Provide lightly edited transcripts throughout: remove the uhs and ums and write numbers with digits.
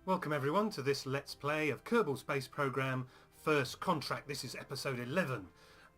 Welcome everyone to this Let's Play of Kerbal Space Program First Contract. This is episode 11,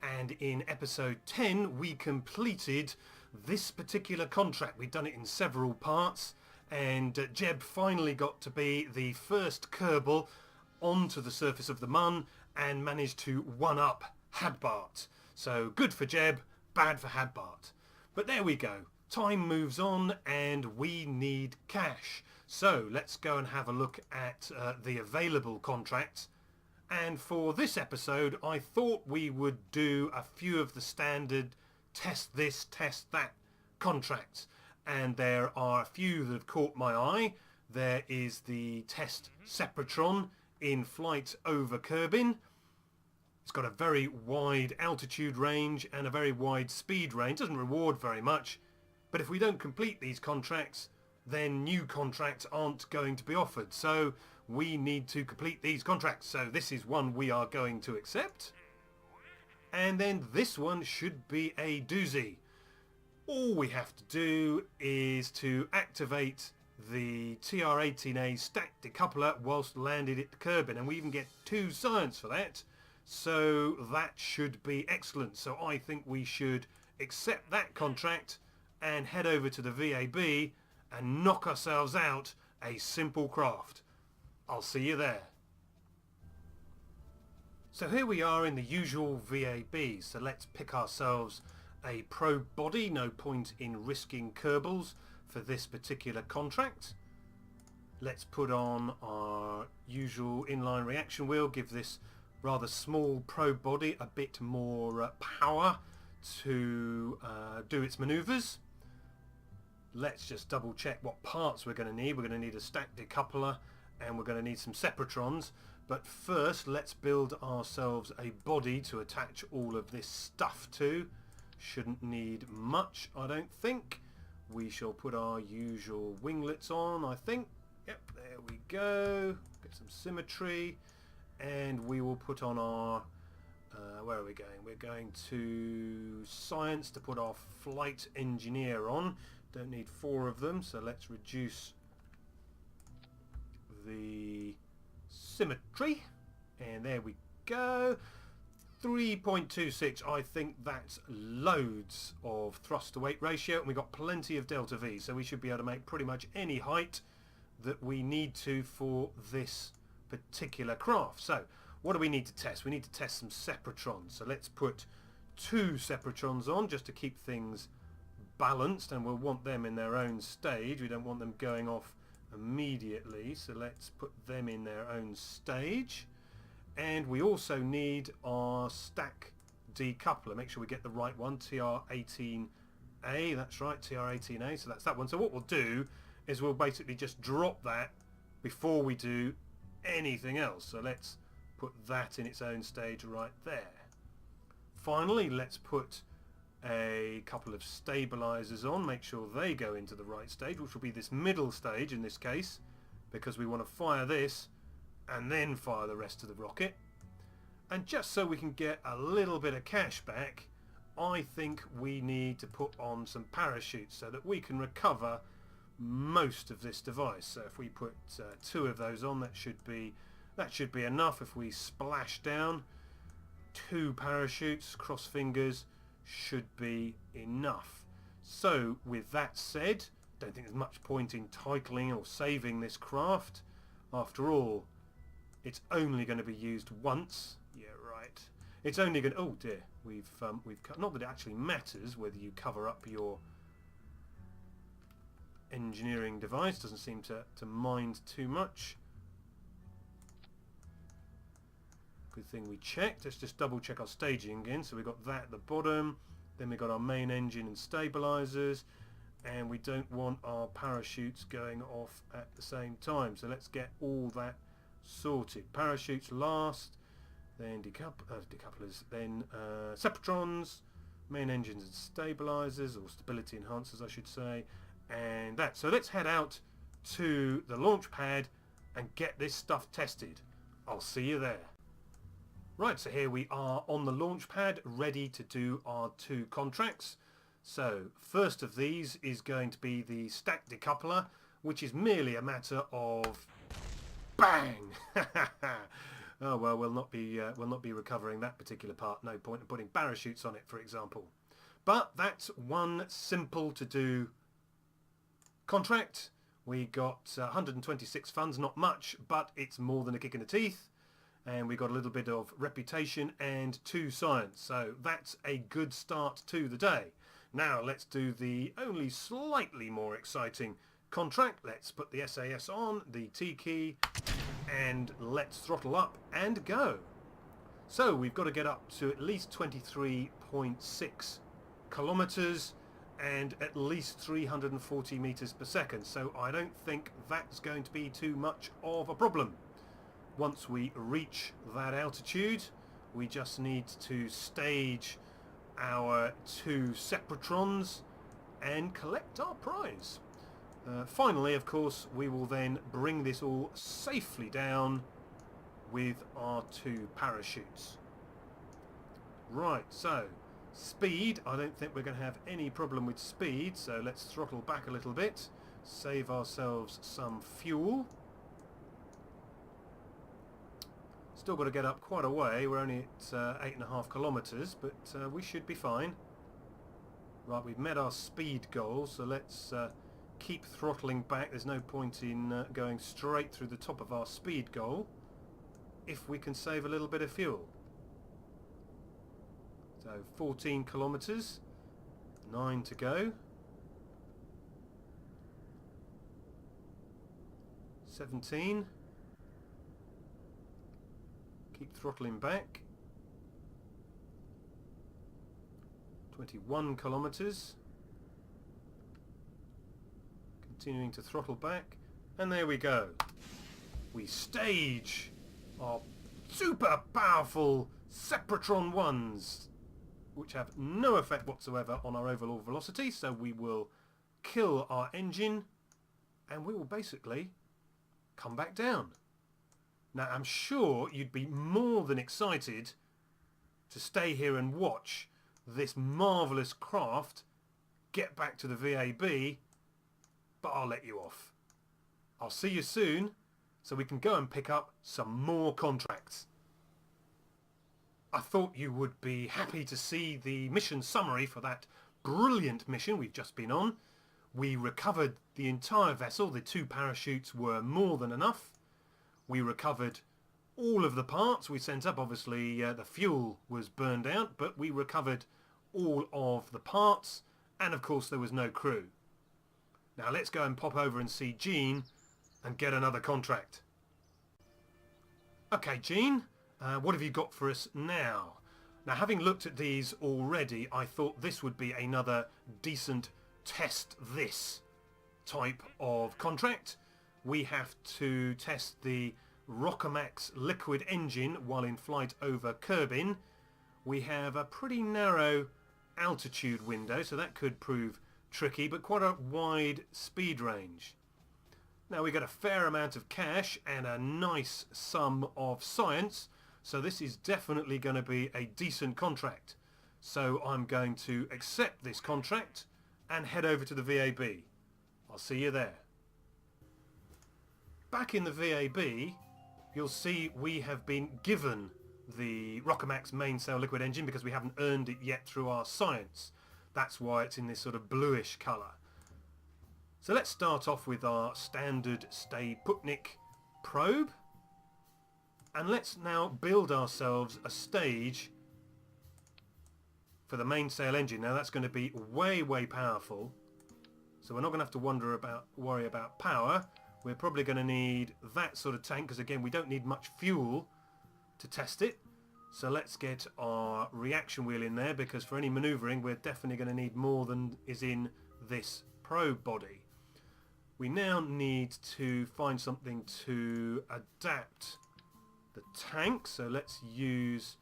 and in episode 10 we completed this particular contract. We'd done it in several parts, and Jeb finally got to be the first Kerbal onto the surface of the Mun and managed to one-up Hadbart. So good for Jeb, bad for Hadbart. But there we go. Time moves on and we need cash. So let's go and have a look at the available contracts. And for this episode I thought we would do a few of the standard test this, test that contracts. And there are a few that have caught my eye. There is the test Sepratron in flight over Kerbin. It's got a very wide altitude range and a very wide speed range. Doesn't reward very much. But if we don't complete these contracts, then new contracts aren't going to be offered. So we need to complete these contracts. So this is one we are going to accept. And then this one should be a doozy. All we have to do is to activate the TR-18A stack decoupler whilst landed at Kerbin. And we even get 2 science for that. So that should be excellent. So I think we should accept that contract and head over to the VAB and knock ourselves out a simple craft. I'll see you there. So here we are in the usual VAB, so let's pick ourselves a probe body. No point in risking Kerbals for this particular contract. Let's put on our usual inline reaction wheel, give this rather small probe body a bit more power to do its manoeuvres. Let's just double check what parts we're going to need. We're going to need a stack decoupler and we're going to need some Sepratrons. But first let's build ourselves a body to attach all of this stuff to. Shouldn't need much, I don't think. We shall put our usual winglets on, I think. Yep, there we go. Get some symmetry. And we will put on our... where are we going? We're going to science to put our flight engineer on. Don't need 4 of them, so let's reduce the symmetry. And there we go. 3.26. I think that's loads of thrust to weight ratio, and we've got plenty of delta V, so we should be able to make pretty much any height that we need to for this particular craft. So what do we need to test? We need to test some Sepratrons. So let's put 2 Sepratrons on just to keep things balanced, and we'll want them in their own stage. We don't want them going off immediately, so let's put them in their own stage. And we also need our stack decoupler. Make sure we get the right one, TR-18A. That's right, TR-18A, so that's that one. So what we'll do is we'll basically just drop that before we do anything else. So let's put that in its own stage right there. Finally, let's put a couple of stabilizers on, make sure they go into the right stage, which will be this middle stage in this case, because we want to fire this and then fire the rest of the rocket. And just so we can get a little bit of cash back, I think we need to put on some parachutes so that we can recover most of this device. So if we put 2 of those on, that should be enough. If we splash down, 2 parachutes, cross fingers, should be enough. So with that said, don't think there's much point in titling or saving this craft. After all, it's only going to be used once. Yeah, right. It's only going to... oh dear, we've not that it actually matters whether you cover up your engineering device. Doesn't seem to mind too much. Good thing we checked. Let's just double check our staging again. So we've got that at the bottom, then we've got our main engine and stabilizers, and we don't want our parachutes going off at the same time. So let's get all that sorted. Parachutes last, then decouplers, then Sepratrons, main engines and stabilizers, or stability enhancers I should say, and that. So let's head out to the launch pad and get this stuff tested. I'll see you there. Right, so here we are on the launch pad, ready to do our 2 contracts. So first of these is going to be the stack decoupler, which is merely a matter of Bang! Oh well, we'll not be recovering that particular part. No point in putting parachutes on it, for example. But that's one simple to do contract. We got 126 funds, not much, but it's more than a kick in the teeth. And we got a little bit of reputation and 2 science. So that's a good start to the day. Now let's do the only slightly more exciting contract. Let's put the SAS on, the T key, and let's throttle up and go. So we've got to get up to at least 23.6 kilometers and at least 340 meters per second. So I don't think that's going to be too much of a problem. Once we reach that altitude, we just need to stage our 2 Sepratrons and collect our prize. Finally, of course, we will then bring this all safely down with our 2 parachutes. Right, so speed, I don't think we're going to have any problem with speed, so let's throttle back a little bit, save ourselves some fuel. Still got to get up quite a way, we're only at 8.5 kilometers, but we should be fine. Right, we've met our speed goal, so let's keep throttling back. There's no point in going straight through the top of our speed goal if we can save a little bit of fuel. So 14 kilometers, 9 to go. 17. Keep throttling back. 21 kilometers. Continuing to throttle back, and there we go. We stage our super powerful Sepratron 1s, which have no effect whatsoever on our overall velocity, so we will kill our engine and we will basically come back down. Now I'm sure you'd be more than excited to stay here and watch this marvellous craft get back to the VAB, but I'll let you off. I'll see you soon so we can go and pick up some more contracts. I thought you would be happy to see the mission summary for that brilliant mission we've just been on. We recovered the entire vessel. The 2 parachutes were more than enough. We recovered all of the parts we sent up. Obviously the fuel was burned out, but we recovered all of the parts, and of course there was no crew. Now let's go and pop over and see Gene and get another contract. Okay, Gene, what have you got for us now? Now, having looked at these already, I thought this would be another decent test this type of contract. We have to test the Rocamax liquid engine while in flight over Kerbin. We have a pretty narrow altitude window, so that could prove tricky, but quite a wide speed range. Now we got a fair amount of cash and a nice sum of science, so this is definitely going to be a decent contract. So I'm going to accept this contract and head over to the VAB. I'll see you there. Back in the VAB, you'll see we have been given the Rocamax mainsail liquid engine because we haven't earned it yet through our science. That's why it's in this sort of bluish colour. So let's start off with our standard Sputnik probe. And let's now build ourselves a stage for the mainsail engine. Now that's going to be way, way powerful. So we're not going to have to worry about power. We're probably going to need that sort of tank because again we don't need much fuel to test it. So let's get our reaction wheel in there because for any manoeuvring we're definitely going to need more than is in this probe body. We now need to find something to adapt the tank. So let's use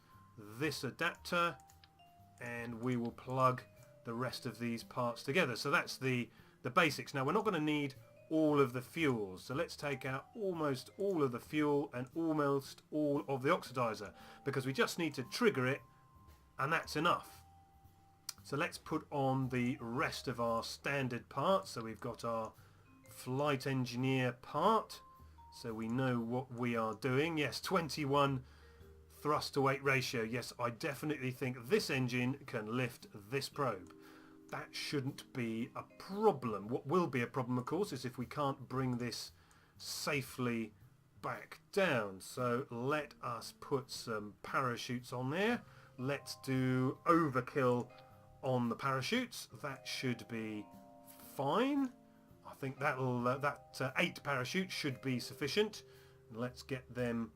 this adapter and we will plug the rest of these parts together. So that's the basics. Now we're not going to need all of the fuels, so let's take out almost all of the fuel and almost all of the oxidizer because we just need to trigger it and that's enough. So let's put on the rest of our standard parts. So we've got our flight engineer part, so we know what we are doing. Yes, 21 thrust to weight ratio. Yes, I definitely think this engine can lift this probe. That shouldn't be a problem. What will be a problem, of course, is if we can't bring this safely back down. So let us put some parachutes on there. Let's do overkill on the parachutes. That should be fine. I think that'll that 8 parachutes should be sufficient. Let's get them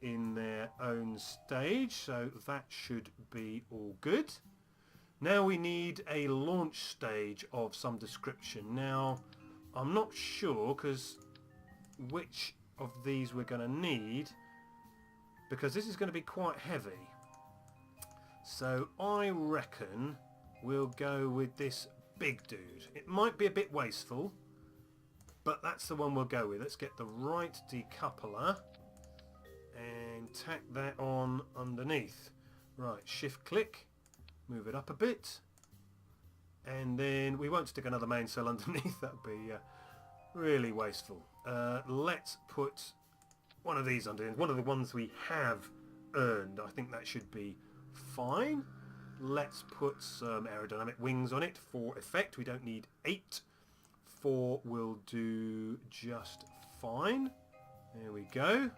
in their own stage, so that should be all good. Now we need a launch stage of some description. Now I'm not sure which of these we're going to need, because this is going to be quite heavy. So I reckon we'll go with this big dude. It might be a bit wasteful, but that's the one we'll go with. Let's get the right decoupler and tack that on underneath. Right, shift click, move it up a bit, and then we won't stick another mainsail underneath. That would be really wasteful. Let's put one of these underneath, one of the ones we have earned. I think that should be fine. Let's put some aerodynamic wings on it for effect. We don't need 8. 4 will do just fine. There we go.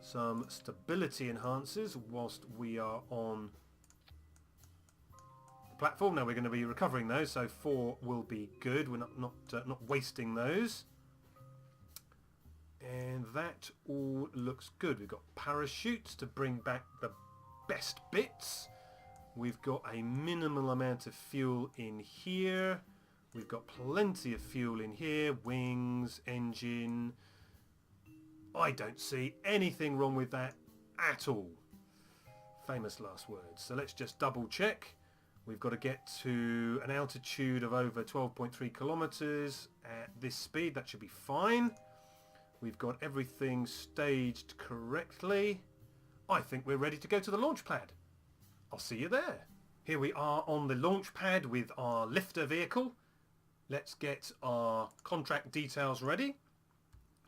Some stability enhancers whilst we are on the platform. Now we're going to be recovering those, so 4 will be good. We're not wasting those. And that all looks good. We've got parachutes to bring back the best bits. We've got a minimal amount of fuel in here. We've got plenty of fuel in here. Wings, engine. I don't see anything wrong with that at all. Famous last words. So let's just double check. We've got to get to an altitude of over 12.3 kilometers at this speed. That should be fine. We've got everything staged correctly. I think we're ready to go to the launch pad. I'll see you there. Here we are on the launch pad with our lifter vehicle. Let's get our contract details ready.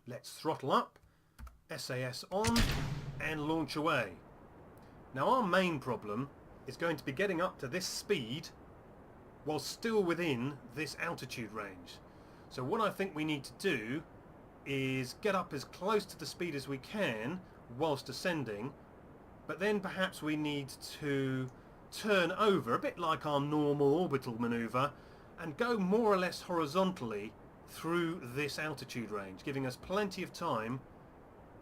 Let's throttle up, SAS on, and launch away. Now our main problem is going to be getting up to this speed while still within this altitude range. So what I think we need to do is get up as close to the speed as we can whilst ascending, but then perhaps we need to turn over, a bit like our normal orbital manoeuvre, and go more or less horizontally through this altitude range, giving us plenty of time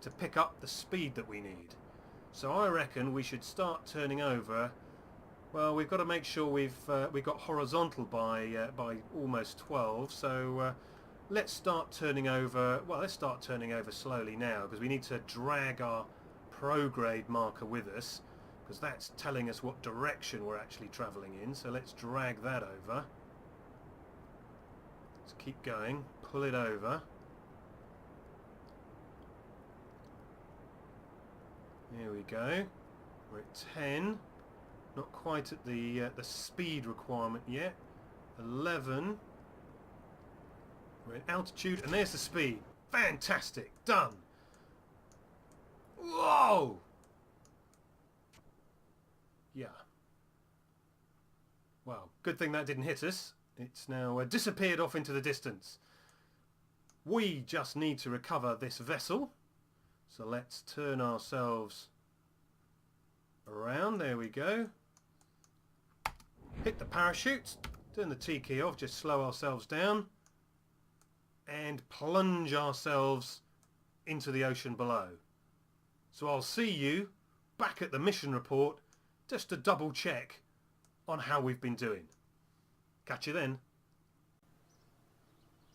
to pick up the speed that we need. So I reckon we should start turning over. Well, we've got to make sure we've got horizontal by almost 12. So let's start turning over. Well, let's start turning over slowly now, because we need to drag our prograde marker with us, because that's telling us what direction we're actually travelling in. So let's drag that over. Let's keep going. Pull it over. There we go. We're at 10. Not quite at the speed requirement yet. 11. We're at altitude, and there's the speed. Fantastic. Done. Whoa! Yeah. Well, good thing that didn't hit us. It's now disappeared off into the distance. We just need to recover this vessel. So let's turn ourselves around. There we go. Hit the parachutes. Turn the T key off. Just slow ourselves down. And plunge ourselves into the ocean below. So I'll see you back at the mission report just to double check on how we've been doing. Catch you then.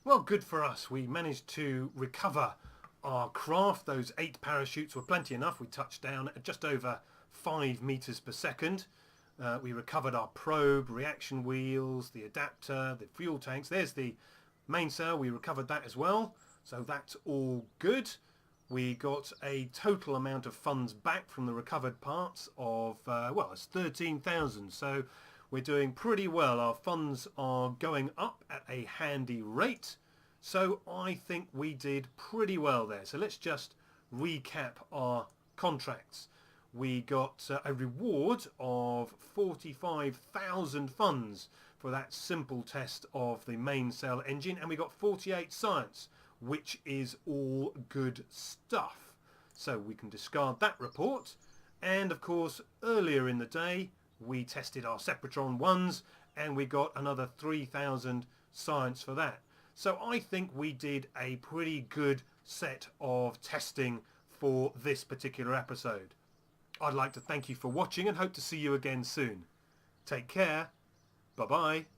Well, good for us. We managed to recover our craft. Those 8 parachutes were plenty enough. We touched down at just over 5 meters per second. We recovered our probe, reaction wheels, the adapter, the fuel tanks. There's the mainsail. We recovered that as well. So that's all good. We got a total amount of funds back from the recovered parts of, well, it's 13,000. So we're doing pretty well. Our funds are going up at a handy rate. So I think we did pretty well there. So let's just recap our contracts. We got a reward of 45,000 funds for that simple test of the main cell engine, and we got 48 science, which is all good stuff. So we can discard that report. And of course, earlier in the day, we tested our Sepratron 1s and we got another 3,000 science for that. So I think we did a pretty good set of testing for this particular episode. I'd like to thank you for watching and hope to see you again soon. Take care. Bye-bye.